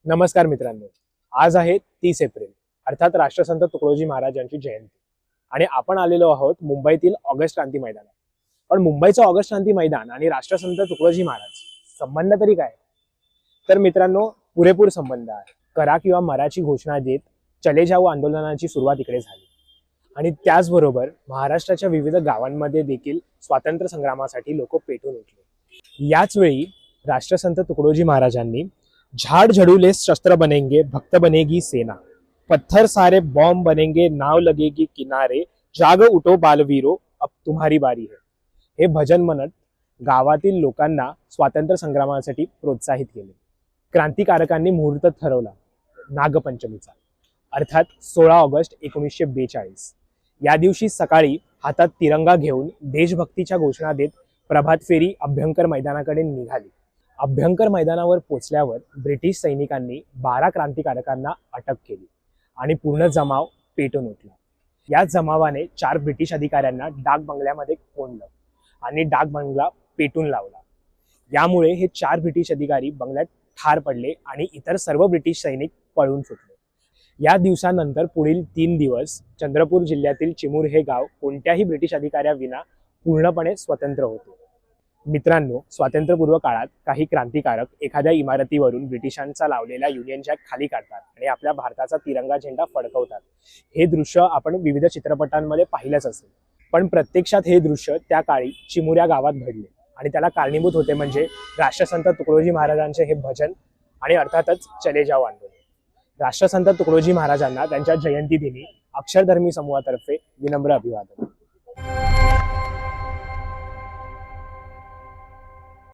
नमस्कार मित्रांनो, आज आहे 30 एप्रिल अर्थात राष्ट्रसंत तुकडोजी महाराज यांची जयंती आणि आपण आलेलो आहोत मुंबईतील ऑगस्ट क्रांती मैदानात. पण मुंबईचं ऑगस्ट क्रांती मैदान आणि राष्ट्रसंत तुकडोजी महाराज संबंध तरी काय? तर मित्रांनो, पुरेपूर संबंध आहे. करा किंवा मराची घोषणा देत चले जाऊ आंदोलनाची सुरुवात इकडे झाली आणि त्याचबरोबर महाराष्ट्राच्या विविध गावांमध्ये देखील स्वातंत्र्य संग्रामासाठी लोक पेटून उठले. याच वेळी राष्ट्रसंत तुकडोजी महाराजांनी झाड़ झड़ूले शस्त्र बनेंगे, भक्त बनेगी सेना, पत्थर सारे बॉम्ब बनेंगे, नाव लगेगी किनारे, जाग उठो बालवीरो, अब तुम्हारी बारी है, हे भजन म्हणत गावातील लोकांना स्वातंत्र्य संग्रामासाठी प्रोत्साहित केले. क्रांतिकारकांनी मुहूर्त ठरवला नागपंचमीचा, अर्थात 16 ऑगस्ट 1942. या दिवशी सकाळी हातात तिरंगा घेऊन देशभक्तीच्या घोषणा देत प्रभात फेरी अभ्यंकर मैदानाकडे निघाली. अभ्यंकर मैदानावर पोचल्यावर ब्रिटिश सैनिकांनी 12 क्रांतिकारकांना अटक केली आणि पूर्ण जमाव पेटून उठला. या जमावाने 4 ब्रिटिश अधिकाऱ्यांना डाक बंगल्यामध्ये कोंडलं आणि डाक बंगला पेटून लावला. यामुळे हे 4 ब्रिटिश अधिकारी बंगल्यात ठार पडले आणि इतर सर्व ब्रिटिश सैनिक पळून सुटले. या दिवसानंतर पुढील 3 दिवस चंद्रपूर जिल्ह्यातील चिमूर हे गाव कोणत्याही ब्रिटिश अधिकाऱ्याविना पूर्णपणे स्वतंत्र होते. मित्रांनो, स्वातंत्र्यपूर्व काळात काही क्रांतिकारक एखाद्या इमारतीवरून ब्रिटिशांचा लावलेला युनियन जॅक खाली काढतात आणि आपल्या भारताचा तिरंगा झेंडा फडकवतात. हे दृश्य आपण विविध चित्रपटांमध्ये पाहिलंच असेल, पण प्रत्यक्षात हे दृश्य त्या काळी चिमूर या गावात घडले आणि त्याला कारणीभूत होते म्हणजे राष्ट्रसंत तुकडोजी महाराजांचे हे भजन आणि अर्थातच चले जाऊ आंदोलन. राष्ट्रसंत तुकडोजी महाराजांना त्यांच्या जयंती दिनी अक्षरधर्मी समूहातर्फे विनम्र अभिवादन.